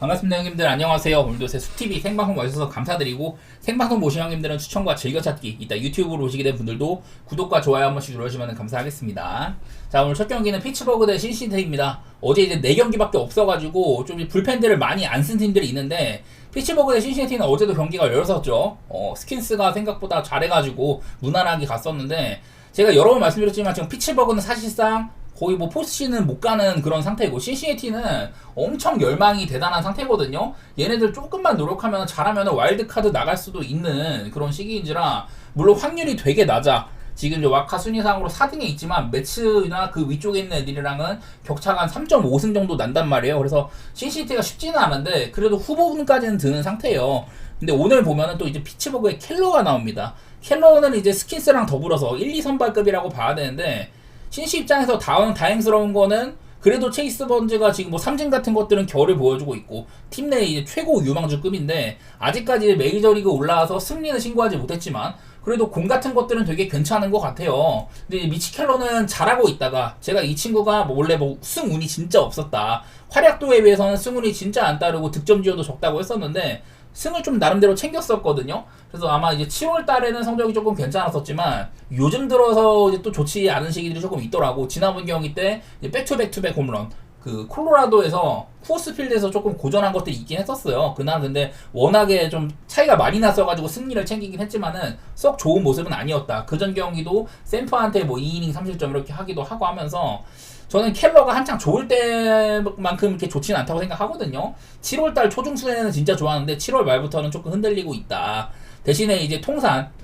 반갑습니다 형님들, 안녕하세요. 오늘도 제 수TV 생방송 와주셔서 감사드리고, 생방송 보신 형님들은 추천과 즐겨찾기, 이따 유튜브로 보시게 된 분들도 구독과 좋아요 한 번씩 눌러주시면 감사하겠습니다. 자, 오늘 첫 경기는 피츠버그 대 신시내티입니다. 어제 이제 4경기밖에 없어가지고 좀 불펜들을 많이 안 쓴 팀들이 있는데, 피츠버그 대 신시내티는 어제도 경기가 열었었죠. 스킨스가 생각보다 잘해가지고 무난하게 갔었는데, 제가 여러 번 말씀드렸지만 지금 피츠버그는 사실상 거의 뭐 포스트시즌은 못 가는 그런 상태고, 신시내티는 엄청 열망이 대단한 상태거든요. 얘네들 조금만 노력하면 잘하면 와일드카드 나갈 수도 있는 그런 시기인지라, 물론 확률이 되게 낮아. 지금 이제 와카 순위상으로 4등에 있지만 매츠나 그 위쪽에 있는 애들이랑은 격차가 한 3.5승 정도 난단 말이에요. 그래서 신시내티가 쉽지는 않은데 그래도 후보군까지는 드는 상태예요. 근데 오늘 보면은 또 이제 피츠버그에 켈러가 나옵니다. 켈러는 이제 스킨스랑 더불어서 1, 2선발급이라고 봐야 되는데, 신시 입장에서 다행스러운 거는 그래도 체이스 번즈가 지금 뭐 삼진 같은 것들은 결을 보여주고 있고 팀 내 이제 최고 유망주급인데, 아직까지 메이저리그 올라와서 승리는 신고하지 못했지만 그래도 공 같은 것들은 되게 괜찮은 것 같아요. 근데 미치 켈러는 잘하고 있다가, 제가 이 친구가 뭐 원래 뭐 승운이 진짜 없었다, 활약도에 비해서는 승운이 진짜 안 따르고 득점 지효도 적다고 했었는데 승을 좀 나름대로 챙겼었거든요. 그래서 아마 이제 7월 달에는 성적이 조금 괜찮았었지만 요즘 들어서 이제 또 좋지 않은 시기들이 조금 있더라고. 지난번 경기 때 백투백투백 홈런, 그 콜로라도에서 쿠어스필드에서 조금 고전한 것들이 있긴 했었어요. 그날 근데 워낙에 좀 차이가 많이 났어가지고 승리를 챙기긴 했지만은 썩 좋은 모습은 아니었다. 그전 경기도 샘퍼한테 뭐 2이닝 3실점 이렇게 하기도 하고 하면서 저는 켈러가 한창 좋을 때만큼 이렇게 좋지는 않다고 생각하거든요. 7월달 초중순에는 진짜 좋았는데 7월 말부터는 조금 흔들리고 있다. 대신에 이제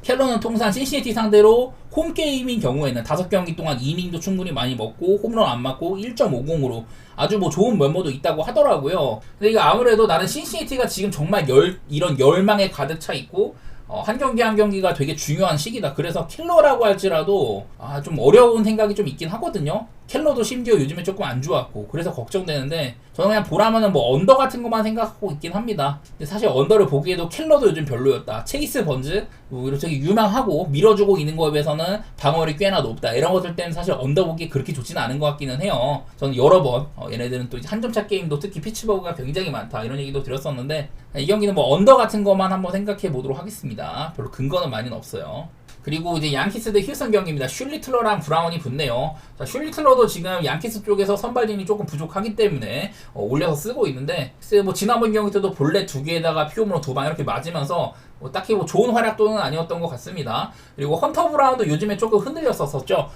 켈러는 통산 신시내티 상대로 홈게임인 경우에는 5경기 동안 이닝도 충분히 많이 먹고 홈런 안 맞고 1.50으로 아주 뭐 좋은 면모도 있다고 하더라고요. 근데 이거 아무래도 나는 신시내티가 지금 정말 이런 열망에 가득 차 있고, 한 경기 한 경기가 되게 중요한 시기다. 그래서 킬러라고 할지라도 좀 어려운 생각이 좀 있긴 하거든요. 켈러도 심지어 요즘에 조금 안 좋았고 그래서 걱정되는데, 저는 그냥 보라면은 뭐 언더 같은 것만 생각하고 있긴 합니다. 근데 사실 언더를 보기에도 켈러도 요즘 별로였다. 체이스 번즈 뭐 이렇게 유망하고 밀어주고 있는 거에 비해서는 방어율이 꽤나 높다, 이런 것들 때문에 사실 언더 보기 그렇게 좋지는 않은 것 같기는 해요. 저는 여러 번 얘네들은 또 한 점차 게임도 특히 피츠버그가 굉장히 많다, 이런 얘기도 드렸었는데, 이 경기는 뭐 언더 같은 것만 한번 생각해 보도록 하겠습니다. 별로 근거는 많이는 없어요. 그리고 이제 양키스 대 휴스턴 경기입니다. 슐리틀러랑 브라운이 붙네요. 자, 슐리틀러도 지금 양키스 쪽에서 선발진이 조금 부족하기 때문에 올려서 쓰고 있는데, 뭐 지난번 경기 때도 볼넷 2개에다가 피홈으로 2방 이렇게 맞으면서 딱히 뭐 좋은 활약도는 아니었던 것 같습니다. 그리고 헌터 브라운도 요즘에 조금 흔들렸었죠.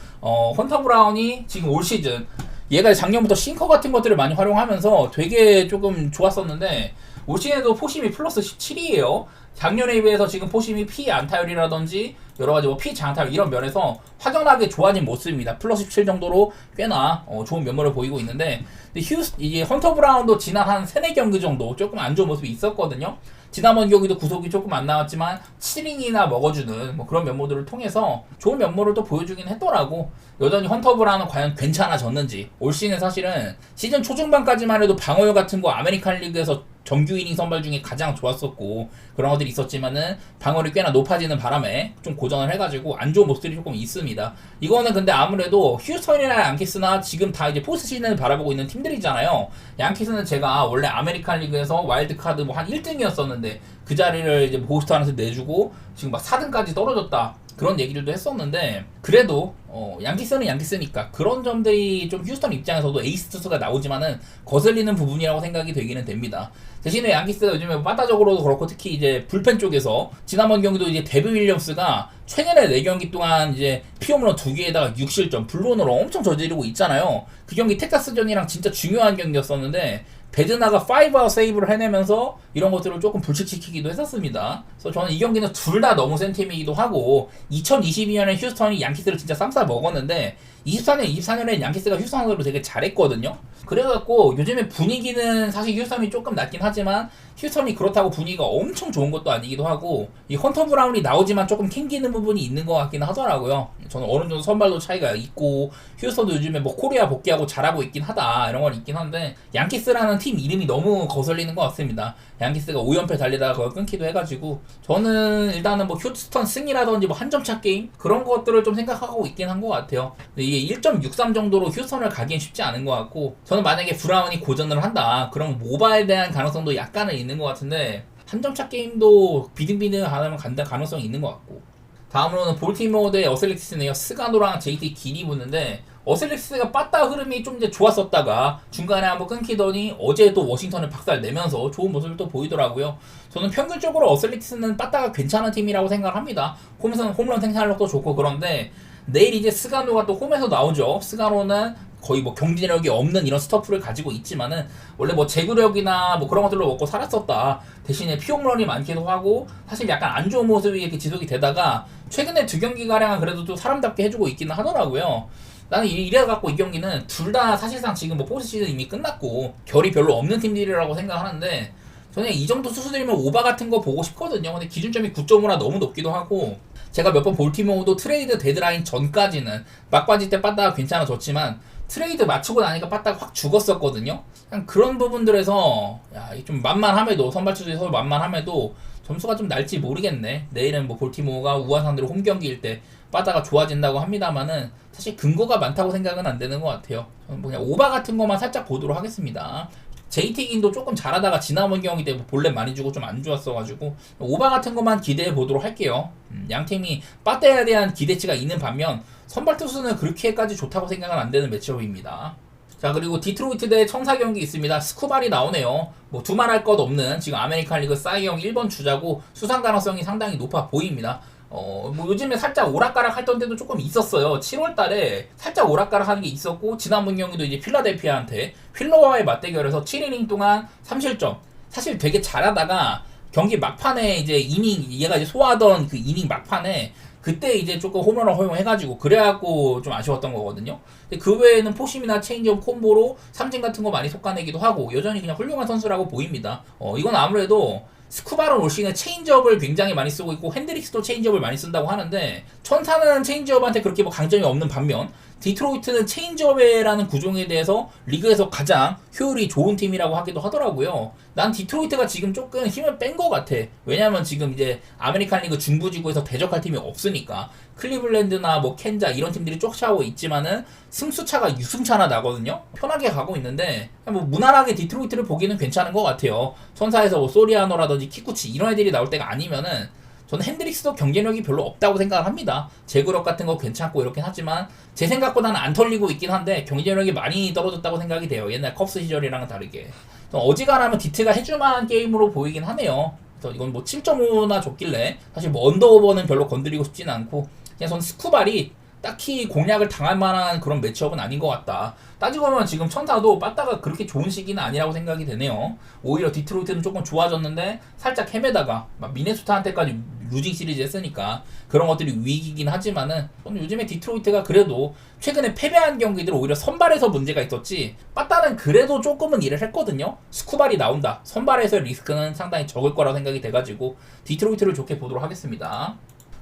헌터 브라운이 지금 올 시즌, 얘가 작년부터 싱커 같은 것들을 많이 활용하면서 되게 조금 좋았었는데, 올 시즌에도 포심이 플러스 17이에요. 작년에 비해서 지금 포심이 피 안타율이라든지 여러가지 뭐 피 장타율 이런 면에서 확연하게 좋아진 모습입니다. 플러스 17 정도로 꽤나 좋은 면모를 보이고 있는데, 이게 헌터 브라운도 지난 한 3-4경기 정도 조금 안 좋은 모습이 있었거든요. 지난번 경기도 구속이 조금 안 나왔지만 7이닝이나 먹어주는 뭐 그런 면모들을 통해서 좋은 면모를 또 보여주긴 했더라고. 여전히 헌터 브라운은 과연 괜찮아졌는지, 올 시즌 사실은 시즌 초중반까지만 해도 방어율 같은 거 아메리칸 리그에서 정규 이닝 선발 중에 가장 좋았었고 그런 것들이 있었지만은 방어율이 꽤나 높아지는 바람에 좀 고전을 해가지고 안 좋은 모습들이 조금 있습니다. 이거는 근데 아무래도 휴스턴이나 양키스나 지금 다 이제 포스트 시즌을 바라보고 있는 팀들이잖아요. 양키스는 제가 원래 아메리칸 리그에서 와일드카드 뭐 한 1등이었었는데 그 자리를 이제 보스턴한테 내주고 지금 막 4등까지 떨어졌다, 그런 얘기들도 했었는데, 그래도 양키스는 양키스니까 그런 점들이 좀 휴스턴 입장에서도 에이스 투수가 나오지만은 거슬리는 부분이라고 생각이 되기는 됩니다. 대신에 양키스가 요즘에 빠따적으로도 그렇고 특히 이제 불펜 쪽에서 지난번 경기도 이제 데비 윌리엄스가 최근에 4경기 동안 이제 피홈런 2개에다가 6실점 블루온으로 엄청 저지르고 있잖아요. 그 경기 텍사스전이랑 진짜 중요한 경기였었는데 베드나가 5아웃 세이브를 해내면서 이런 것들을 조금 불식시키기도 했었습니다. 그래서 저는 이 경기는 둘 다 너무 센 팀이기도 하고, 2022년에 휴스턴이 양키스를 진짜 쌈싸 먹었는데 24년에 양키스가 휴스턴으로 되게 잘했거든요. 그래갖고 요즘에 분위기는 사실 휴스턴이 조금 낮긴 하지만 휴스턴이 그렇다고 분위기가 엄청 좋은 것도 아니기도 하고, 이 헌터 브라운이 나오지만 조금 캥기는 부분이 있는 것 같긴 하더라고요. 저는 어느 정도 선발도 차이가 있고 휴스턴도 요즘에 뭐 코리아 복귀하고 잘하고 있긴 하다, 이런 건 있긴 한데, 양키스라는 팀 이름이 너무 거슬리는 것 같습니다. 양키스가 5연패 달리다가 그걸 끊기도 해가지고, 저는 일단은 뭐 휴스턴 승이라든지 뭐 한 점차 게임 그런 것들을 좀 생각하고 있긴 한 것 같아요. 근데 이게 1.63 정도로 휴스턴을 가기엔 쉽지 않은 것 같고, 저는 만약에 브라운이 고전을 한다 그럼 모바에 대한 가능성도 약간은 있는 것 같은데, 한 점차 게임도 비등비등하면 간다 가능성이 있는 것 같고. 다음으로는 볼티모어 대 어셀렉스네요. 스가노랑 JT 길이 붙는데, 어셀렉스가 빠따 흐름이 좀 이제 좋았었다가 중간에 한번 끊기더니 어제 또 워싱턴을 박살내면서 좋은 모습을 또 보이더라고요. 저는 평균적으로 어셀렉스는 빠따가 괜찮은 팀이라고 생각을 합니다. 홈런 생산력도 좋고. 그런데 내일 이제 스가노가 또 홈에서 나오죠. 스가노는 거의 뭐 경쟁력이 없는 이런 스터프를 가지고 있지만은 원래 뭐 제구력이나 뭐 그런 것들로 먹고 살았었다. 대신에 피홈런이 많기도 하고 사실 약간 안 좋은 모습이 이렇게 지속이 되다가 최근에 2경기가량은 그래도 또 사람답게 해주고 있기는 하더라고요. 나는 이래갖고 이 경기는 둘 다 사실상 지금 뭐 포스트 시즌 이미 끝났고 결이 별로 없는 팀들이라고 생각하는데, 저는 이 정도 수수들이면 오바 같은 거 보고 싶거든요. 근데 기준점이 9.5라 너무 높기도 하고, 제가 몇 번 볼티모어도 트레이드 데드라인 전까지는 막바지 때 빠따가 괜찮아졌지만 트레이드 맞추고 나니까 빠따가 확 죽었었거든요. 그냥 그런 부분들에서 좀 만만함에도, 선발 투수에서 만만함에도 점수가 좀 날지 모르겠네. 내일은 뭐 볼티모어가 우한 상대로 홈 경기일 때 빠따가 좋아진다고 합니다만은 사실 근거가 많다고 생각은 안 되는 것 같아요. 저는 뭐 그냥 오바 같은 것만 살짝 보도록 하겠습니다. JT긴도 조금 잘하다가 지난번 경기 때 볼넷 많이 주고 좀 안 좋았어가지고 오바 같은 것만 기대해 보도록 할게요. 양 팀이 빠따에 대한 기대치가 있는 반면 선발 투수는 그렇게까지 좋다고 생각은 안 되는 매치업입니다. 자, 그리고 디트로이트 대 청사 경기 있습니다. 스쿠발이 나오네요. 뭐 두말할 것 없는 지금 아메리칸 리그 사이영 1번 주자고 수상 가능성이 상당히 높아 보입니다. 뭐 요즘에 살짝 오락가락 했던 때도 조금 있었어요. 7월 달에 살짝 오락가락 하는 게 있었고, 지난번 경기도 이제 필라델피아한테 휠러와의 맞대결에서 7이닝 동안 3실점. 사실 되게 잘하다가 경기 막판에 이제 이닝, 얘가 이제 소화하던 그 이닝 막판에 그때 이제 조금 홈런을 허용해가지고 그래갖고 좀 아쉬웠던 거거든요. 근데 그 외에는 포심이나 체인지업 콤보로 삼진 같은 거 많이 솎아내기도 하고 여전히 그냥 훌륭한 선수라고 보입니다. 이건 아무래도 스쿠바론 올 시즌에 체인지업을 굉장히 많이 쓰고 있고 핸드릭스도 체인지업을 많이 쓴다고 하는데, 천사는 체인지업한테 그렇게 뭐 강점이 없는 반면 디트로이트는 체인지업이라는 구종에 대해서 리그에서 가장 효율이 좋은 팀이라고 하기도 하더라고요. 난 디트로이트가 지금 조금 힘을 뺀 것 같아. 왜냐면 지금 이제 아메리칸 리그 중부지구에서 대적할 팀이 없으니까. 클리블랜드나 뭐 켄자 이런 팀들이 쫓아오고 있지만은 승수차가 6승차나 나거든요. 편하게 가고 있는데 뭐 무난하게 디트로이트를 보기는 괜찮은 것 같아요. 천사에서 뭐 소리아노라든지 키쿠치 이런 애들이 나올 때가 아니면은 저는 핸드릭스도 경쟁력이 별로 없다고 생각을 합니다. 제구력 같은 거 괜찮고 이렇긴 하지만 제 생각보다는 안 털리고 있긴 한데 경쟁력이 많이 떨어졌다고 생각이 돼요. 옛날 컵스 시절이랑은 다르게. 어지간하면 디트가 해줄만한 게임으로 보이긴 하네요. 그래서 이건 뭐 7.5나 줬길래 사실 뭐 언더오버는 별로 건드리고 싶지는 않고, 그냥 저는 스쿠발이 딱히 공략을 당할 만한 그런 매치업은 아닌 것 같다. 따지고 보면 지금 천사도 빠따가 그렇게 좋은 시기는 아니라고 생각이 되네요. 오히려 디트로이트는 조금 좋아졌는데 살짝 헤매다가 막 미네소타한테까지 루징 시리즈 했으니까 그런 것들이 위기긴 하지만은, 저는 요즘에 디트로이트가 그래도 최근에 패배한 경기들 오히려 선발에서 문제가 있었지, 빠따는 그래도 조금은 일을 했거든요. 스쿠발이 나온다. 선발에서의 리스크는 상당히 적을 거라고 생각이 돼가지고 디트로이트를 좋게 보도록 하겠습니다.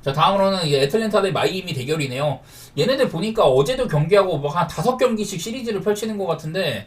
자, 다음으로는 이제 애틀랜타 대 마이애미 대결이네요. 얘네들 보니까 어제도 경기하고 뭐 한 5경기씩 시리즈를 펼치는 것 같은데,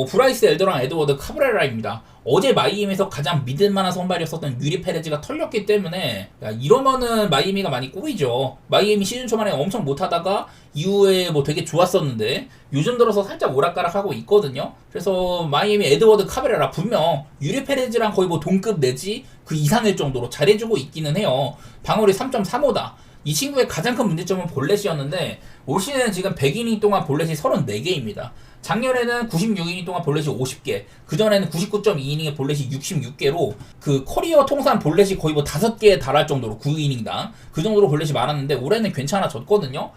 브라이스 엘더랑 에드워드 카브레라입니다. 어제 마이애미에서 가장 믿을만한 선발이었었던 유리 페레즈가 털렸기 때문에 이러면은 마이애미가 많이 꼬이죠. 마이애미 시즌 초반에 엄청 못하다가 이후에 뭐 되게 좋았었는데 요즘 들어서 살짝 오락가락하고 있거든요. 그래서 마이애미 에드워드 카브레라 분명 유리 페레즈랑 거의 뭐 동급 내지 그 이상일 정도로 잘해주고 있기는 해요. 방어율이 3.35다. 이 친구의 가장 큰 문제점은 볼넷이었는데 올 시즌은 지금 100이닝 동안 볼넷이 34개입니다. 작년에는 96이닝 동안 볼넷이 50개, 그전에는 99.2이닝에 볼넷이 66개로 그 커리어 통산 볼넷이 거의 뭐 5개에 달할 정도로 9이닝당 그 정도로 볼넷이 많았는데 올해는 괜찮아졌거든요.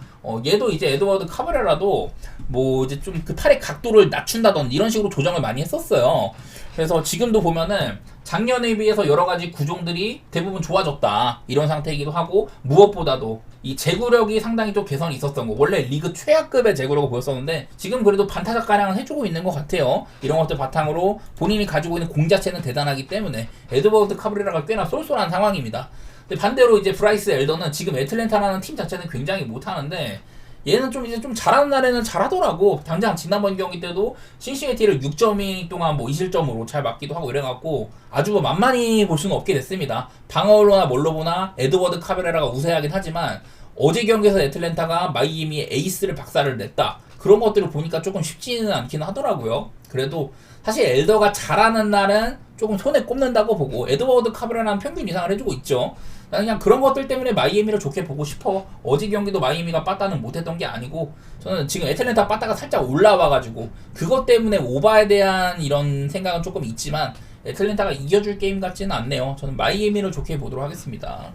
얘도 이제 에드워드 카브레라도 뭐 이제 좀 그 팔의 각도를 낮춘다던지 이런 식으로 조정을 많이 했었어요. 그래서 지금도 보면은 작년에 비해서 여러 가지 구종들이 대부분 좋아졌다 이런 상태이기도 하고, 무엇보다도 이 제구력이 상당히 좀 개선이 있었던 거. 원래 리그 최하급의 제구력을 보였었는데 지금 그래도 반타작 가량은 해주고 있는 것 같아요. 이런 것들 바탕으로 본인이 가지고 있는 공 자체는 대단하기 때문에 에드워드 카브레라가 꽤나 쏠쏠한 상황입니다. 근데 반대로 이제 브라이스 엘더는 지금 애틀랜타라는 팀 자체는 굉장히 못하는데 얘는 좀 이제 좀 잘하는 날에는 잘하더라고. 당장 지난번 경기 때도 신시내티를 6.2 동안 뭐 2실점으로 잘 맞기도 하고 이래갖고 아주 뭐 만만히 볼 수는 없게 됐습니다. 방어로나 뭘로 보나 에드워드 카베레라가 우세하긴 하지만 어제 경기에서 애틀랜타가 마이애미의 에이스를 박살을 냈다. 그런 것들을 보니까 조금 쉽지는 않긴 하더라고요. 그래도 사실 엘더가 잘하는 날은 조금 손에 꼽는다고 보고 에드워드 카브라는 평균 이상을 해주고 있죠. 나는 그냥 그런 것들 때문에 마이애미를 좋게 보고 싶어. 어제 경기도 마이애미가 빠따는 못했던 게 아니고 저는 지금 애틀랜타 빠따가 살짝 올라와가지고 그것 때문에 오바에 대한 이런 생각은 조금 있지만 애틀랜타가 이겨줄 게임 같지는 않네요. 저는 마이애미를 좋게 보도록 하겠습니다.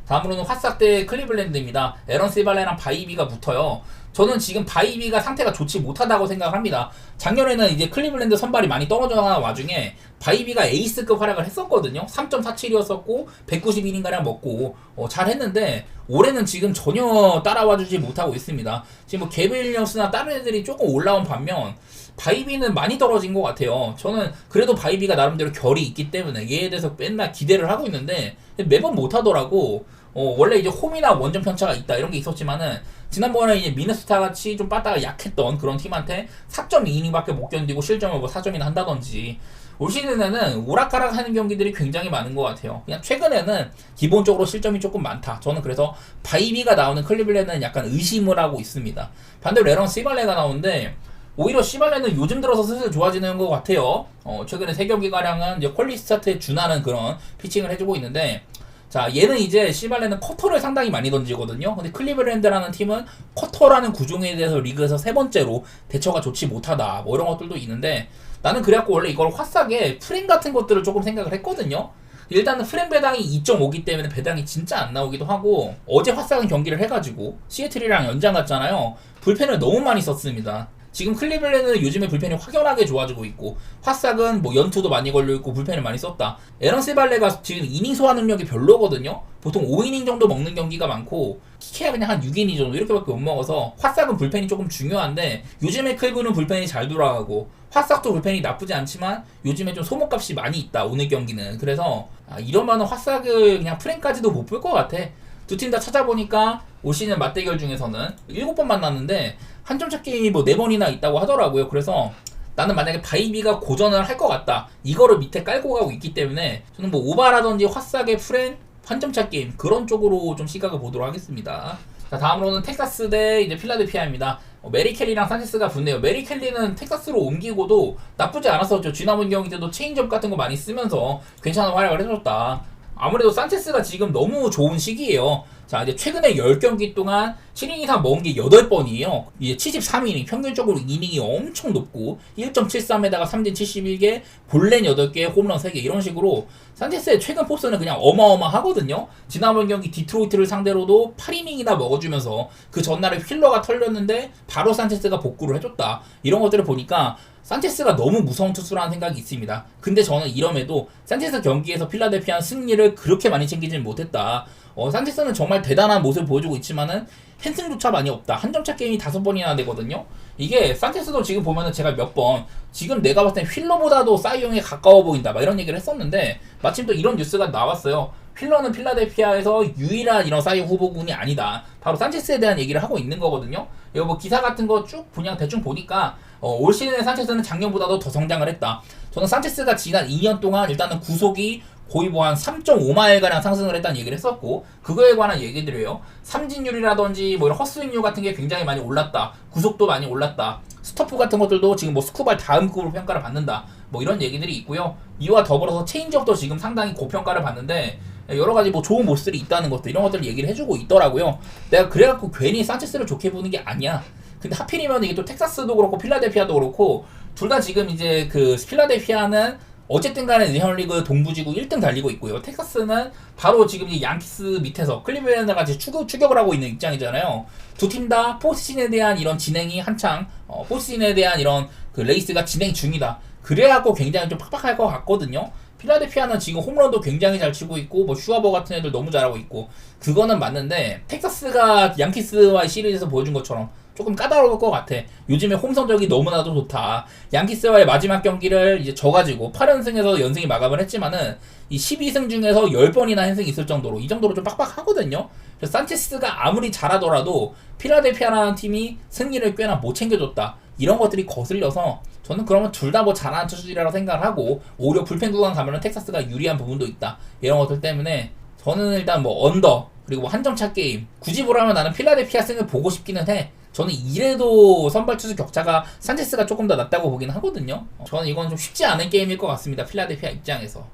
다음으로는 화싹 대 클리블랜드입니다. 에런 시발레랑 바이비가 붙어요. 저는 지금 바이비가 상태가 좋지 못하다고 생각합니다. 작년에는 이제 클리블랜드 선발이 많이 떨어져 나간 와중에 바이비가 에이스급 활약을 했었거든요. 3.47이었었고 191인가량 먹고 잘했는데 올해는 지금 전혀 따라와주지 못하고 있습니다. 지금 뭐 게빌리엄스나 다른 애들이 조금 올라온 반면 바이비는 많이 떨어진 것 같아요. 저는 그래도 바이비가 나름대로 결이 있기 때문에 얘에 대해서 맨날 기대를 하고 있는데 매번 못하더라고. 원래 이제 홈이나 원정 편차가 있다 이런 게 있었지만은 지난번에 이제 미네소타 같이 좀 빠따가 약했던 그런 팀한테 4.2이닝밖에 못 견디고 실점을 뭐 4점이나 한다든지 올 시즌에는 오락가락 하는 경기들이 굉장히 많은 것 같아요. 그냥 최근에는 기본적으로 실점이 조금 많다. 저는 그래서 바이비가 나오는 클리블랜드는 약간 의심을 하고 있습니다. 반대로 에런 시발레가 나오는데 오히려 시발레는 요즘 들어서 슬슬 좋아지는 것 같아요. 최근에 3경기가량은 이제 퀄리 스타트에 준하는 그런 피칭을 해주고 있는데 자, 얘는 이제 시발레는 커터를 상당히 많이 던지거든요. 근데 클리블랜드라는 팀은 커터라는 구종에 대해서 리그에서 3번째로 대처가 좋지 못하다. 뭐 이런 것들도 있는데 나는 그래갖고 원래 이걸 화싸게 프레임 같은 것들을 조금 생각을 했거든요. 일단은 프레임 배당이 2.5기 때문에 배당이 진짜 안 나오기도 하고 어제 화싸은 경기를 해가지고 시애틀이랑 연장 갔잖아요. 불펜을 너무 많이 썼습니다. 지금 클리블랜드는 요즘에 불펜이 확연하게 좋아지고 있고 화싹은 뭐 연투도 많이 걸려있고 불펜을 많이 썼다. 에런 세발레가 지금 이닝 소화 능력이 별로거든요. 보통 5이닝 정도 먹는 경기가 많고 키케야 그냥 한 6이닝 정도 이렇게밖에 못 먹어서 화싹은 불펜이 조금 중요한데 요즘에 클브는 불펜이 잘 돌아가고 화싹도 불펜이 나쁘지 않지만 요즘에 좀 소모값이 많이 있다 오늘 경기는. 그래서 이러면은 화싹을 그냥 프랭까지도 못 볼 것 같아. 두 팀 다 찾아보니까 올 시즌 맞대결 중에서는 7번 만났는데 한 점차 게임이 뭐 4번이나 있다고 하더라고요. 그래서 나는 만약에 바이비가 고전을 할 것 같다. 이거를 밑에 깔고 가고 있기 때문에 저는 뭐 오바라든지 화싹의 프렌, 한 점차 게임 그런 쪽으로 좀 시각을 보도록 하겠습니다. 자, 다음으로는 텍사스 대 이제 필라델피아입니다. 메리 켈리랑 산체스가 붙네요. 메리 켈리는 텍사스로 옮기고도 나쁘지 않았었죠. 지난번 경기 때도 체인지업 같은 거 많이 쓰면서 괜찮은 활약을 해줬다. 아무래도 산체스가 지금 너무 좋은 시기예요. 자, 이제 최근에 10경기 동안 7이닝 이상 먹은 게 8번이에요. 이제 73이닝, 평균적으로 이닝이 엄청 높고 1.73에다가 삼진 71개, 볼넷 8개, 홈런 3개 이런 식으로 산체스의 최근 포스는 그냥 어마어마하거든요. 지난번 경기 디트로이트를 상대로도 8이닝이나 먹어주면서 그 전날에 휠러가 털렸는데 바로 산체스가 복구를 해줬다. 이런 것들을 보니까 산체스가 너무 무서운 투수라는 생각이 있습니다. 근데 저는 이럼에도 산체스 경기에서 필라델피아 승리를 그렇게 많이 챙기진 못했다. 산체스는 정말 대단한 모습을 보여주고 있지만은 핸승조차 많이 없다. 한 점차 게임이 5번이나 되거든요. 이게 산체스도 지금 보면은 제가 몇 번 지금 내가 봤을 땐 휠러보다도 사이용에 가까워 보인다 막 이런 얘기를 했었는데 마침 또 이런 뉴스가 나왔어요. 휠러는 필라델피아에서 유일한 이런 사이용 후보군이 아니다. 바로 산체스에 대한 얘기를 하고 있는 거거든요. 이거 뭐 기사 같은 거 쭉 그냥 대충 보니까 올 시즌에 산체스는 작년보다도 더 성장을 했다. 저는 산체스가 지난 2년 동안 일단은 구속이 거의 뭐 한 3.5마일가량 상승을 했다는 얘기를 했었고 그거에 관한 얘기들이에요. 삼진율이라든지 뭐 이런 헛스윙률 같은 게 굉장히 많이 올랐다. 구속도 많이 올랐다. 스토프 같은 것들도 지금 뭐 스쿠발 다음급으로 평가를 받는다. 뭐 이런 얘기들이 있고요. 이와 더불어서 체인지업도 지금 상당히 고평가를 받는데 여러 가지 뭐 좋은 모습들이 있다는 것들 이런 것들을 얘기를 해주고 있더라고요. 내가 그래갖고 괜히 산체스를 좋게 보는 게 아니야. 근데 하필이면 이게 또 텍사스도 그렇고 필라델피아도 그렇고 둘 다 지금 이제 그 필라델피아는 어쨌든 간에 내셔널리그 동부지구 1등 달리고 있고요. 텍사스는 바로 지금 이 양키스 밑에서 클리블랜드 같이 추격을 하고 있는 입장이잖아요. 두 팀 다 포스트시즌에 대한 이런 진행이 한창 포스트시즌에 대한 이런 그 레이스가 진행 중이다. 그래갖고 굉장히 좀 팍팍할 것 같거든요. 필라델피아는 지금 홈런도 굉장히 잘 치고 있고 뭐 슈아버 같은 애들 너무 잘하고 있고 그거는 맞는데 텍사스가 양키스와의 시리즈에서 보여준 것처럼 조금 까다로울 것 같아. 요즘에 홈 성적이 너무나도 좋다. 양키스와의 마지막 경기를 이제 져가지고 8연승에서 연승이 마감을 했지만은 이 12승 중에서 10번이나 현승이 있을 정도로 이 정도로 좀 빡빡하거든요. 그래서 산체스가 아무리 잘하더라도 필라델피아라는 팀이 승리를 꽤나 못 챙겨줬다. 이런 것들이 거슬려서 저는 그러면 둘 다 뭐 잘하는 투수들이라고 생각을 하고 오히려 불펜 구간 가면은 텍사스가 유리한 부분도 있다. 이런 것들 때문에 저는 일단 뭐 언더 그리고 뭐 한 점 차 게임. 굳이 보라면 나는 필라델피아 승을 보고 싶기는 해. 저는 이래도 선발 투수 격차가 산체스가 조금 더 낫다고 보긴 하거든요. 저는 이건 좀 쉽지 않은 게임일 것 같습니다. 필라델피아 입장에서.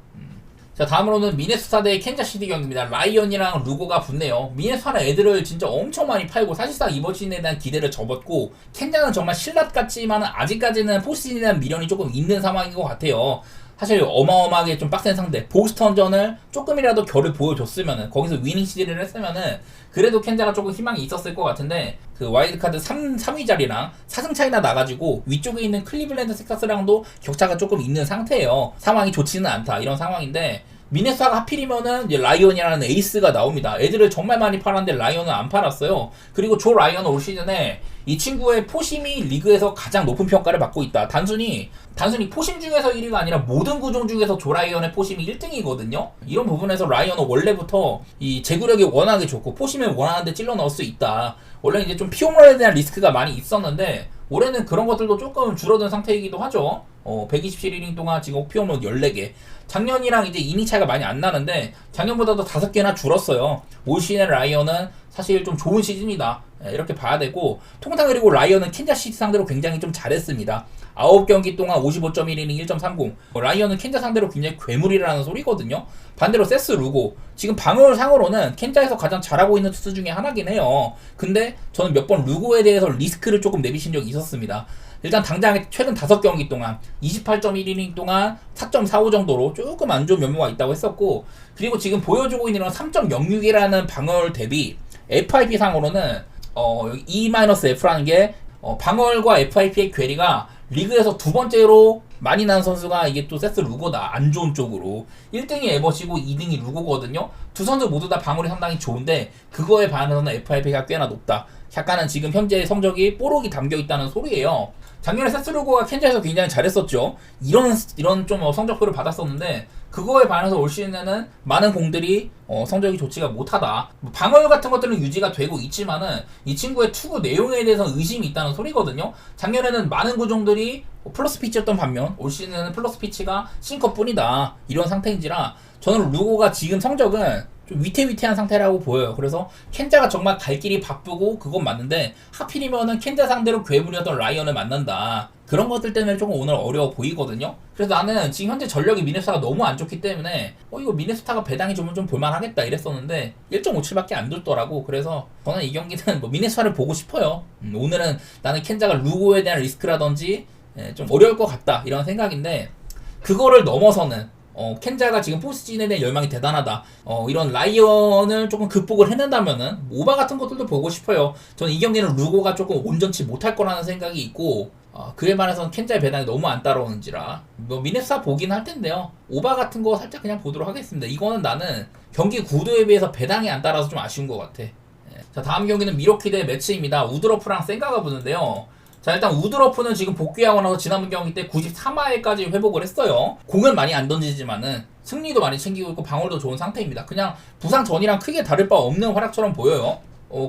자, 다음으로는 미네소타 대 캔자시티 경기입니다. 라이언이랑 루고가 붙네요. 미네소타는 애들을 진짜 엄청 많이 팔고 사실상 이번 시즌에 대한 기대를 접었고, 캔자는 정말 신라 같지만 아직까지는 포스트시즌에 대한 미련이 조금 있는 상황인 것 같아요. 사실 어마어마하게 좀 빡센 상대 보스턴전을 조금이라도 결을 보여줬으면은, 거기서 위닝 시리즈를 했으면은 그래도 캔자가 조금 희망이 있었을 것 같은데, 그 와일드카드 3위 자리랑 4승 차이나 나가지고 위쪽에 있는 클리블랜드 스카스랑도 격차가 조금 있는 상태예요. 상황이 좋지는 않다 이런 상황인데, 미네소타가 하필이면은 이제 라이언이라는 에이스가 나옵니다. 애들을 정말 많이 팔았는데 라이언은 안 팔았어요. 그리고 조 라이언은 올 시즌에 이 친구의 포심이 리그에서 가장 높은 평가를 받고 있다. 단순히 포심 중에서 1위가 아니라 모든 구종 중에서 조 라이언의 포심이 1등이거든요. 이런 부분에서 라이언은 원래부터 이 제구력이 워낙에 좋고 포심을 원하는데 찔러 넣을 수 있다. 원래 이제 좀 피홈런에 대한 리스크가 많이 있었는데 올해는 그런 것들도 조금 줄어든 상태이기도 하죠. 127이닝 동안 지금 피홈런 14개. 작년이랑 이제 이닝 차이가 많이 안 나는데 작년보다도 5개나 줄었어요. 올 시즌 라이언은 사실 좀 좋은 시즌이다. 이렇게 봐야 되고, 통상 그리고 라이언은 캔자시티 상대로 굉장히 좀 잘했습니다. 9경기 동안 55.1이닝 1.30. 라이언은 캔자 상대로 굉장히 괴물이라는 소리거든요. 반대로 세스 루고, 지금 방어상으로는 캔자에서 가장 잘하고 있는 투수 중에 하나긴 해요. 근데 저는 몇 번 루고에 대해서 리스크를 조금 내비친 적이 있었습니다. 일단 당장 최근 5경기 동안 28.1이닝 동안 4.45 정도로 조금 안 좋은 면모가 있다고 했었고, 그리고 지금 보여주고 있는 3.06이라는 방어율 대비 FIP 상으로는 E-F라는 게 방어율과 FIP의 괴리가 리그에서 두 번째로 많이 난 선수가 이게 또 세스 루고다. 안 좋은 쪽으로 1등이 에버시고 2등이 루고거든요. 두 선수 모두 다 방어율이 상당히 좋은데 그거에 반해서는 FIP가 꽤나 높다. 약간은 지금 현재 성적이 뽀록이 담겨있다는 소리예요. 작년에 세스 루고가 캔자에서 굉장히 잘했었죠. 이런 좀 성적표를 받았었는데 그거에 반해서 올 시즌에는 많은 공들이 성적이 좋지가 못하다. 방어율 같은 것들은 유지가 되고 있지만은 이 친구의 투구 내용에 대해서 의심이 있다는 소리거든요. 작년에는 많은 구종들이 플러스 피치였던 반면 올 시즌에는 플러스 피치가 싱커뿐이다. 이런 상태인지라 저는 루고가 지금 성적은 좀 위태위태한 상태라고 보여요. 그래서 캔자가 정말 갈 길이 바쁘고 그건 맞는데 하필이면은 캔자 상대로 괴물이었던 라이언을 만난다. 그런 것들 때문에 조금 오늘 어려워 보이거든요. 그래서 나는 지금 현재 전력이 미네소타가 너무 안 좋기 때문에 이거 미네소타가 배당이 좀 볼만하겠다 이랬었는데 1.57밖에 안 줬더라고. 그래서 저는 이 경기는 미네소타를 보고 싶어요. 오늘은 나는 캔자가 루고에 대한 리스크라든지 좀 어려울 것 같다 이런 생각인데, 그거를 넘어서는 캔자가 지금 포스트시즌에 대한 열망이 대단하다. 이런 라이언을 조금 극복을 해낸다면은 오바 같은 것들도 보고 싶어요. 저는 이 경기는 루고가 조금 온전치 못할 거라는 생각이 있고, 그에 반해서는 캔자의 배당이 너무 안 따라오는지라 미네소타 보긴 할 텐데요. 오바 같은 거 살짝 그냥 보도록 하겠습니다. 이거는 나는 경기 구도에 비해서 배당이 안 따라서 좀 아쉬운 것 같아. 자, 다음 경기는 미러키 대 매치입니다. 우드러프랑 센가가 붙는데요. 자, 일단 우드러프는 지금 복귀하고 나서 지난번 경기 때 93화에까지 회복을 했어요. 공은 많이 안 던지지만은 승리도 많이 챙기고 있고 방어도 좋은 상태입니다. 그냥 부상 전이랑 크게 다를 바 없는 활약처럼 보여요.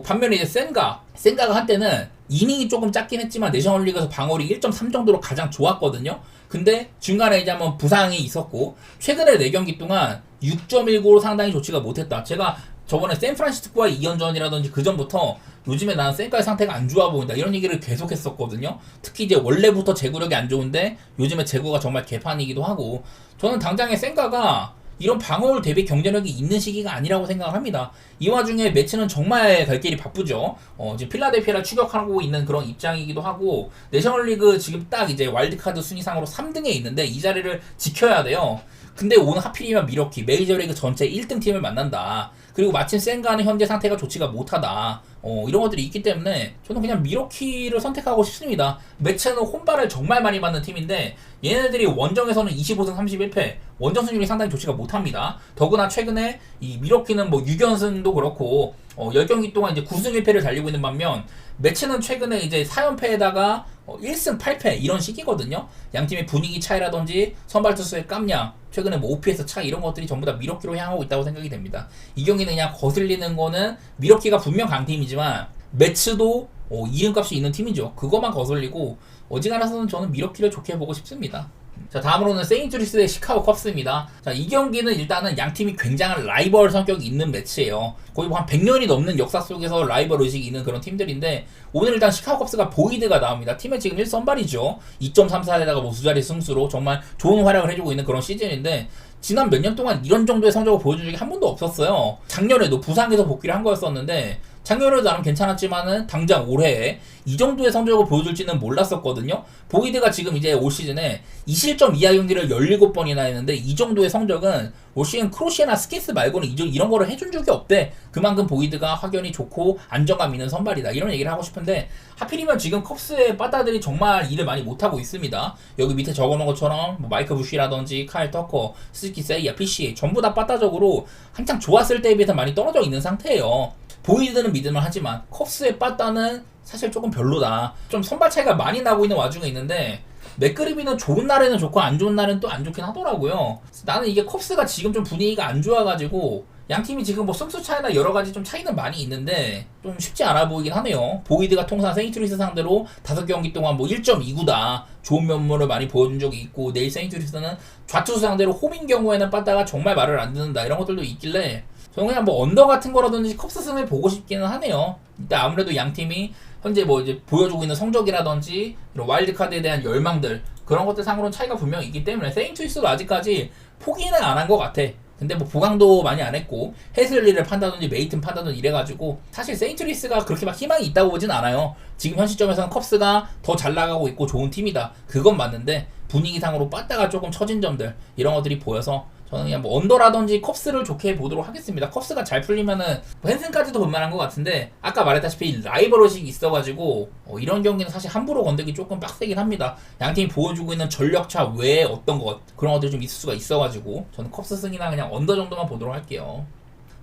반면에 이제 센가가 한때는 이닝이 조금 짧긴 했지만 내셔널리그에서 방어율이 1.3 정도로 가장 좋았거든요. 근데 중간에 이제 한번 부상이 있었고 최근에 4경기 동안 6.19로 상당히 좋지가 못했다. 제가 저번에 샌프란시스코와의 2연전이라든지 그 전부터 요즘에 나는 센가의 상태가 안 좋아 보인다 이런 얘기를 계속 했었거든요. 특히 이제 원래부터 제구력이 안 좋은데 요즘에 제구가 정말 개판이기도 하고, 저는 당장에 센가가 이런 방어율 대비 경쟁력이 있는 시기가 아니라고 생각을 합니다. 이 와중에 매치는 정말 갈 길이 바쁘죠. 지금 필라델피아를 추격하고 있는 그런 입장이기도 하고, 내셔널리그 지금 딱 이제 와일드카드 순위상으로 3등에 있는데 이 자리를 지켜야 돼요. 근데 오늘 하필이면 미러키 메이저리그 전체 1등 팀을 만난다. 그리고 마침 센가는 현재 상태가 좋지가 못하다. 이런 것들이 있기 때문에 저는 그냥 미러키를 선택하고 싶습니다. 매체는 홈발을 정말 많이 받는 팀인데 얘네들이 원정에서는 25승 31패, 원정 승률이 상당히 좋지가 못합니다. 더구나 최근에 이 미러키는 뭐 6연승도 그렇고 10경기 동안 이제 9승 1패를 달리고 있는 반면 매체는 최근에 이제 4연패에다가 1승 8패 이런 시기거든요. 양팀의 분위기 차이라든지 선발 투수의 깜냥, 최근에 뭐 OPS 차이 이런 것들이 전부 다 미러키로 향하고 있다고 생각이 됩니다. 이 경기는 그냥 거슬리는 거는 미러키가 분명 강팀이지만 매츠도 이름값이 있는 팀이죠. 그것만 거슬리고 어지간해서는 저는 미러키를 좋게 보고 싶습니다. 자, 다음으로는 세인트루이스 대 시카고 컵스입니다. 자, 이 경기는 일단은 양 팀이 굉장한 라이벌 성격이 있는 매치예요. 거의 뭐 한 100년이 넘는 역사 속에서 라이벌 의식이 있는 그런 팀들인데, 오늘 일단 시카고 컵스가 보이드가 나옵니다. 팀의 지금 1선발이죠. 2.34에다가 뭐 두 자리 승수로 정말 좋은 활약을 해주고 있는 그런 시즌인데, 지난 몇 년 동안 이런 정도의 성적을 보여준 적이 한 번도 없었어요. 작년에도 부상에서 복귀를 한 거였었는데, 작년에도 나름 괜찮았지만은 당장 올해에 이 정도의 성적을 보여줄지는 몰랐었거든요. 보이드가 지금 이제 올 시즌에 2실점 이하 경기를 17번이나 했는데, 이 정도의 성적은 올 시즌 크로시에나 스키스 말고는 이런 거를 해준 적이 없대. 그만큼 보이드가 확연히 좋고 안정감 있는 선발이다, 이런 얘기를 하고 싶은데, 하필이면 지금 컵스의 빠따들이 정말 일을 많이 못하고 있습니다. 여기 밑에 적어놓은 것처럼 뭐 마이크 부시라든지 카일 터커, 스키 세이야, PCA 전부 다 빠따적으로 한창 좋았을 때에 비해서 많이 떨어져 있는 상태예요. 보이드는 믿을만 하지만 컵스의 빠따는 사실 조금 별로다. 좀 선발 차이가 많이 나고 있는 와중에 있는데, 맥그리비는 좋은 날에는 좋고 안 좋은 날은 또 안 좋긴 하더라고요. 나는 이게 컵스가 지금 좀 분위기가 안 좋아가지고, 양 팀이 지금 뭐 승수 차이나 여러 가지 좀 차이는 많이 있는데 좀 쉽지 않아 보이긴 하네요. 보이드가 통상 세인트루이스 상대로 5경기 동안 뭐 1.29다 좋은 면모를 많이 보여준 적이 있고, 내일 세인트루이스는 좌투수 상대로 홈인 경우에는 빠따가 정말 말을 안 듣는다, 이런 것들도 있길래 저는 그냥 뭐 언더 같은 거라든지 컵스 승을 보고 싶기는 하네요. 일단 아무래도 양 팀이 현재 뭐 이제 보여주고 있는 성적이라든지 이런 와일드카드에 대한 열망들, 그런 것들 상으로는 차이가 분명히 있기 때문에 세인트루이스도 아직까지 포기는 안 한 것 같아. 근데 뭐 보강도 많이 안 했고 헤슬리를 판다든지 메이튼 판다든지 이래가지고 사실 세인트루이스가 그렇게 막 희망이 있다고 보진 않아요. 지금 현 시점에서는 컵스가 더 잘 나가고 있고 좋은 팀이다, 그건 맞는데 분위기상으로 빠따가 조금 처진 점들, 이런 것들이 보여서 저는 그냥 뭐 언더라든지 컵스를 좋게 보도록 하겠습니다. 컵스가 잘 풀리면은 뭐 헨슨까지도 볼만한 것 같은데, 아까 말했다시피 라이벌 의식이 있어가지고 이런 경기는 사실 함부로 건들기 조금 빡세긴 합니다. 양팀이 보여주고 있는 전력차 외에 어떤 것, 그런 것들이 좀 있을 수가 있어가지고 저는 컵스 승이나 그냥 언더 정도만 보도록 할게요.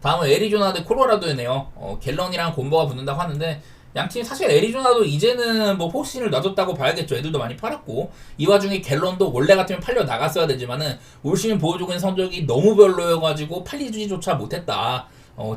다음은 애리조나 대 콜로라도이네요. 갤런이랑 곰버가 붙는다고 하는데, 양팀 사실 애리조나도 이제는 뭐 포스팅을 놔줬다고 봐야겠죠. 애들도 많이 팔았고, 이 와중에 갤런도 원래 같으면 팔려 나갔어야 되지만은 올 시즌 보여주고 있는 성적이 너무 별로여가지고 팔리지조차 못했다.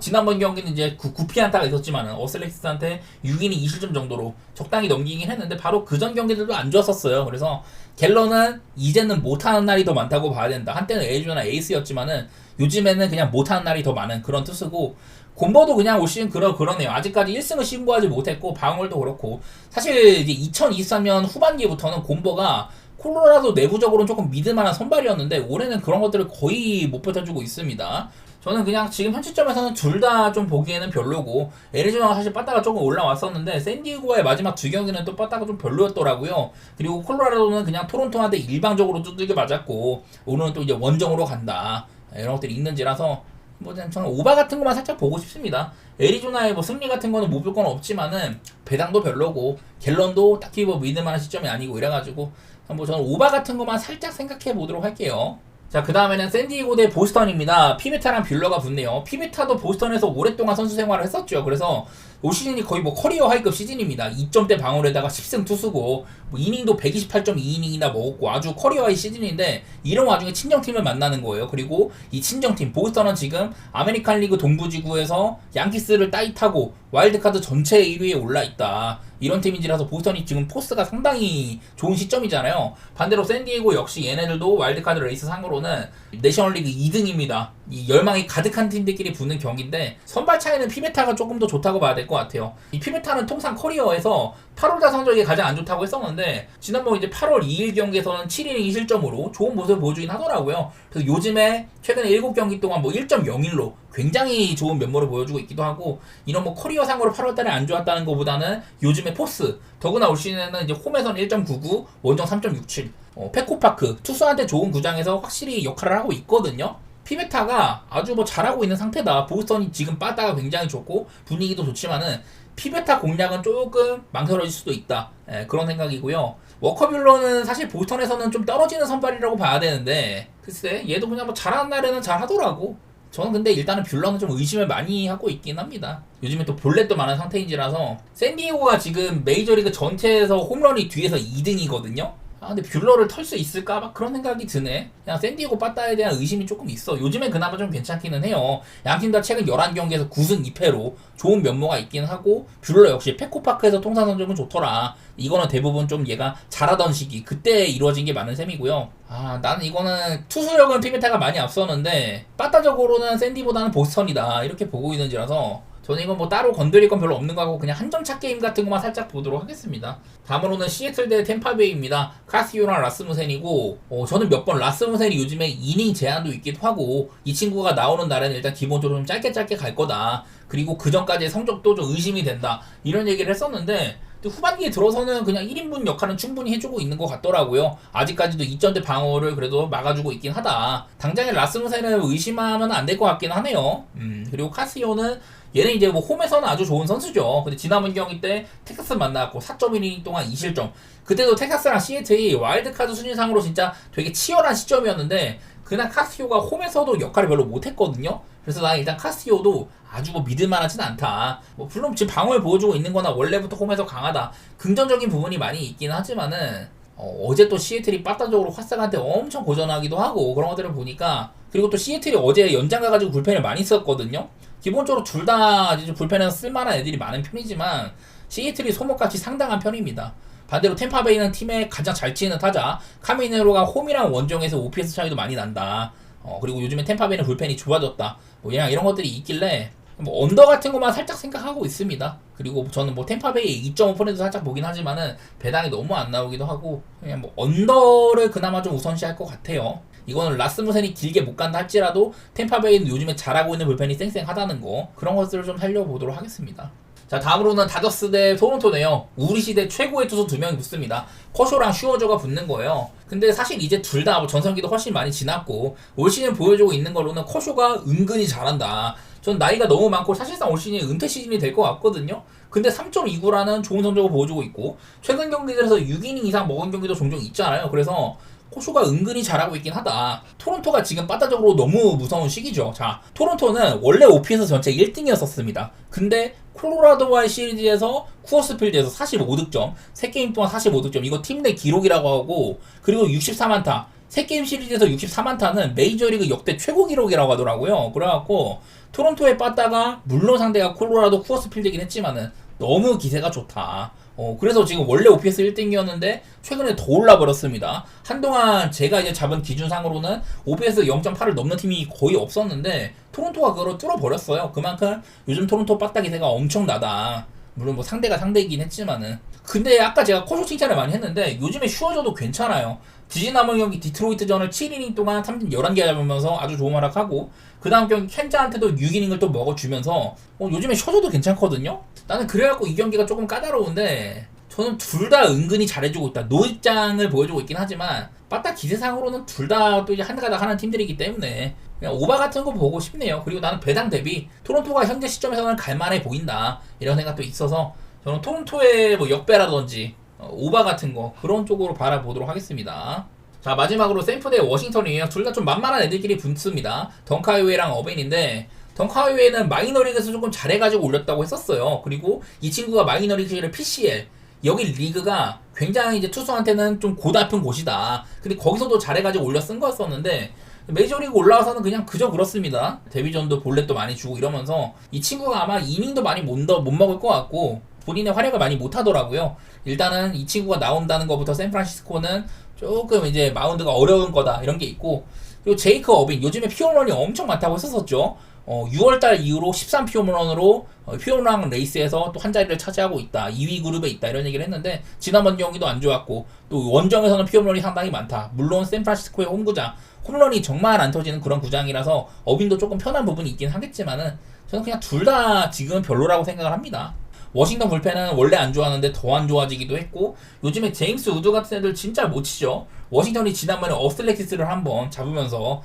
지난번 경기는 이제 9피안타가 있었지만은 어슬렉스한테 6이닝 2실점 정도로 적당히 넘기긴 했는데, 바로 그 전 경기들도 안 좋았었어요. 그래서 갤런은 이제는 못하는 날이 더 많다고 봐야 된다. 한때는 애리조나 에이스였지만은 요즘에는 그냥 못하는 날이 더 많은 그런 투수고, 곰버도 그냥 올 시즌 그러네요. 아직까지 1승을 신고하지 못했고 방울도 그렇고, 사실 이제 2023년 후반기부터는 곰버가 콜로라도 내부적으로는 조금 믿을만한 선발이었는데, 올해는 그런 것들을 거의 못 펼쳐주고 있습니다. 저는 그냥 지금 현 시점에서는 둘 다 좀 보기에는 별로고, 애리조나가 사실 빠따가 조금 올라왔었는데 샌디에고와의 마지막 두 경기는 또 빠따가 좀 별로였더라고요. 그리고 콜로라도는 그냥 토론토한테 일방적으로 두들겨 맞았고, 오늘은 또 이제 원정으로 간다, 이런 것들이 있는지라서 뭐 저는 오바 같은 것만 살짝 보고 싶습니다. 애리조나의 뭐 승리 같은 거는 못 볼 건 없지만은 배당도 별로고 갤런도 딱히 뭐 믿을만한 시점이 아니고 이래가지고 뭐 저는 오바 같은 것만 살짝 생각해 보도록 할게요. 자, 그 다음에는 샌디에고 대 보스턴입니다. 피베타랑 뷰러가 붙네요. 피베타도 보스턴에서 오랫동안 선수 생활을 했었죠. 그래서 올 시즌이 거의 뭐 커리어 하이급 시즌입니다. 2점대 방어에다가 10승 투수고, 뭐 이닝도 128.2이닝이나 먹었고 아주 커리어 하이 시즌인데, 이런 와중에 친정팀을 만나는 거예요. 그리고 이 친정팀 보스턴은 지금 아메리칸 리그 동부지구에서 양키스를 따잇하고 와일드카드 전체 1위에 올라있다, 이런 팀인지라서 보스턴이 지금 포스가 상당히 좋은 시점이잖아요. 반대로 샌디에고 역시 얘네들도 와일드카드 레이스 상으로는 내셔널리그 2등입니다. 이 열망이 가득한 팀들끼리 붙는 경기인데, 선발 차이는 피베타가 조금 더 좋다고 봐야 될 것 같아요. 이 피베타는 통상 커리어에서 8월달 성적이 가장 안 좋다고 했었는데, 지난번 이제 8월 2일 경기에서는 7이닝 2실점으로 좋은 모습을 보여주긴 하더라고요. 그래서 요즘에 최근에 7경기 동안 뭐 1.01로 굉장히 좋은 면모를 보여주고 있기도 하고, 이런 뭐 커리어상으로 8월달에 안 좋았다는 것보다는 요즘에 포스, 더구나 올 시즌에는 이제 홈에서는 1.99, 원정 3.67, 페코파크 투수한테 좋은 구장에서 확실히 역할을 하고 있거든요. 피베타가 아주 뭐 잘하고 있는 상태다. 보스턴이 지금 빠따가 굉장히 좋고 분위기도 좋지만은 피베타 공략은 조금 망설여질 수도 있다, 그런 생각이고요. 워커뷸러는 사실 보스턴에서는 좀 떨어지는 선발이라고 봐야 되는데, 글쎄 얘도 그냥 뭐 잘하는 날에는 잘하더라고. 저는 근데 일단은 뷰러는 좀 의심을 많이 하고 있긴 합니다. 요즘에 또 볼넷도 많은 상태인지라서. 샌디에고가 지금 메이저리그 전체에서 홈런이 뒤에서 2등이거든요. 아 근데 뷰러를 털 수 있을까? 막 그런 생각이 드네. 그냥 샌디에고 빠따에 대한 의심이 조금 있어. 요즘엔 그나마 좀 괜찮기는 해요. 양팀 다 최근 11경기에서 9승 2패로 좋은 면모가 있긴 하고 뷰러 역시 페코파크에서 통산 성적은 좋더라. 이거는 대부분 좀 얘가 잘하던 시기 그때 이루어진 게 많은 셈이고요. 아 나는 이거는 투수력은 피메타가 많이 앞서는데 빠따적으로는 샌디보다는 보스턴이다 이렇게 보고 있는지라서 저는 이건 뭐 따로 건드릴 건 별로 없는 거 같고 그냥 한점차 게임 같은 것만 살짝 보도록 하겠습니다. 다음으로는 시애틀 대 템파베이입니다. 카시오랑 라스무센이고 저는 몇 번 라스무센이 요즘에 이닝 제한도 있기도 하고 이 친구가 나오는 날에는 일단 기본적으로 좀 짧게 갈 거다. 그리고 그 전까지의 성적도 좀 의심이 된다. 이런 얘기를 했었는데 후반기에 들어서는 그냥 1인분 역할은 충분히 해주고 있는 것 같더라고요. 아직까지도 2점대 방어를 그래도 막아주고 있긴 하다. 당장에 라스무센을 의심하면 안 될 것 같긴 하네요. 그리고 카시오는 얘는 이제 뭐 홈에서는 아주 좋은 선수죠. 근데 지난번 경기 때 텍사스 만나고 4.1이닝 동안 2실점. 그때도 텍사스랑 시애틀이 와일드카드 순위상으로 진짜 되게 치열한 시점이었는데 그날 카시오가 홈에서도 역할을 별로 못했거든요. 그래서 난 일단 카시오도 아주 뭐 믿을만하진 않다. 뭐 물론 지금 방어를 보여주고 있는 거나 원래부터 홈에서 강하다. 긍정적인 부분이 많이 있긴 하지만은 어제 또 시애틀이 빠따적으로 화사한테 엄청 고전하기도 하고 그런 것들을 보니까 그리고 또 시애틀이 어제 연장 가가지고 불펜을 많이 썼거든요. 기본적으로 둘 다 불펜에서 쓸만한 애들이 많은 편이지만 시애틀이 소모값이 상당한 편입니다. 반대로 템파베이는 팀에 가장 잘 치는 타자 카미네로가 홈이랑 원정에서 OPS 차이도 많이 난다. 그리고 요즘에 템파베이는 불펜이 좋아졌다. 뭐 이런 것들이 있길래 뭐 언더 같은 것만 살짝 생각하고 있습니다. 그리고 저는 뭐 템파베이 2.5%도 살짝 보긴 하지만은 배당이 너무 안 나오기도 하고 그냥 뭐 언더를 그나마 좀 우선시할 것 같아요. 이거는 라스무센이 길게 못 간다 할지라도 템파베이는 요즘에 잘하고 있는 불펜이 쌩쌩하다는 거 그런 것들을 좀 살려보도록 하겠습니다. 자 다음으로는 다저스 대 토론토네요. 우리 시대 최고의 투수 2명이 붙습니다. 커쇼랑 슈어저가 붙는 거예요. 근데 사실 이제 둘 다 전성기도 훨씬 많이 지났고 올 시즌 보여주고 있는 걸로는 커쇼가 은근히 잘한다. 전 나이가 너무 많고 사실상 올 시즌이 은퇴 시즌이 될 것 같거든요. 근데 3.29라는 좋은 성적을 보여주고 있고 최근 경기들에서 6이닝 이상 먹은 경기도 종종 있잖아요. 그래서 커쇼가 은근히 잘하고 있긴 하다. 토론토가 지금 빠따적으로 너무 무서운 시기죠. 자, 토론토는 원래 OPS 전체 1등이었었습니다. 근데 콜로라도와의 시리즈에서 쿠어스필드에서 45득점, 3게임 동안 45득점, 이거 팀 내 기록이라고 하고, 그리고 64만타, 3게임 시리즈에서 64만타는 메이저리그 역대 최고 기록이라고 하더라고요. 그래갖고 토론토에 빠따가 물론 상대가 콜로라도 쿠어스필드이긴 했지만은 너무 기세가 좋다. 그래서 지금 원래 OPS 1등이었는데 최근에 더 올라버렸습니다. 한동안 제가 이제 잡은 기준상으로는 OPS 0.8을 넘는 팀이 거의 없었는데 토론토가 그걸 뚫어버렸어요. 그만큼 요즘 토론토 빠따 기세가 엄청나다. 물론 뭐 상대가 상대이긴 했지만은 근데 아까 제가 커쇼 칭찬을 많이 했는데 요즘에 슈어저도 괜찮아요. 지지남은 경기 디트로이트전을 7이닝 동안 3진 11개 잡으면서 아주 좋은 활약하고 그 다음 경기 켄자한테도 6이닝을 또 먹어주면서 요즘에 슈어저도 괜찮거든요. 나는 그래갖고 이 경기가 조금 까다로운데 저는 둘 다 은근히 잘해주고 있다. 노입장을 보여주고 있긴 하지만 빠따 기세상으로는 둘 다 또 이제 한 가닥 하는 팀들이기 때문에 그냥 오바 같은 거 보고 싶네요. 그리고 나는 배당 대비 토론토가 현재 시점에서는 갈만해 보인다 이런 생각도 있어서 저는 토론토의 뭐 역배라든지 오바 같은 거 그런 쪽으로 바라보도록 하겠습니다. 자 마지막으로 샌프 대 워싱턴이에요. 둘 다 좀 만만한 애들끼리 붙습니다. 덩카이웨이랑 어벤인데 덩카이웨이는 마이너리그에서 조금 잘해가지고 올렸다고 했었어요. 그리고 이 친구가 마이너리그를 PCL 여기 리그가 굉장히 이제 투수한테는 좀 고달픈 곳이다. 근데 거기서도 잘해가지고 올려 쓴 거였었는데 메이저리그 올라와서는 그냥 그저 그렇습니다. 데뷔전도 볼넷도 많이 주고 이러면서 이 친구가 아마 이닝도 많이 못 먹을 것 같고 본인의 활약을 많이 못하더라고요. 일단은 이 친구가 나온다는 것부터 샌프란시스코는 조금 이제 마운드가 어려운 거다 이런 게 있고 그리고 제이크 어빈 요즘에 피홈런이 엄청 많다고 했었었죠. 6월달 이후로 13피홈런으로 피홈런 레이스에서 또 한 자리를 차지하고 있다. 2위 그룹에 있다. 이런 얘기를 했는데 지난번 경기도 안 좋았고 또 원정에서는 피홈런이 상당히 많다. 물론 샌프란시스코의 홈구장 홈런이 정말 안 터지는 그런 구장이라서 어빈도 조금 편한 부분이 있긴 하겠지만은 저는 그냥 둘 다 지금은 별로라고 생각을 합니다. 워싱턴 불펜은 원래 안 좋았는데 더 안 좋아지기도 했고 요즘에 제임스 우드 같은 애들 진짜 못 치죠. 워싱턴이 지난번에 어슬레티스를 한번 잡으면서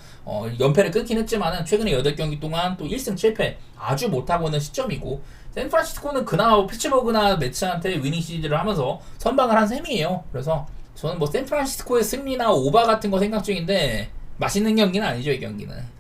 연패를 끊긴 했지만은 최근에 8경기 동안 또 1승 7패 아주 못하고 있는 시점이고 샌프란시스코는 그나마 피츠버그나 매츠한테 위닝 시리즈를 하면서 선방을 한 셈이에요. 그래서 저는 뭐 샌프란시스코의 승리나 오바 같은 거 생각 중인데 맛있는 경기는 아니죠 이 경기는.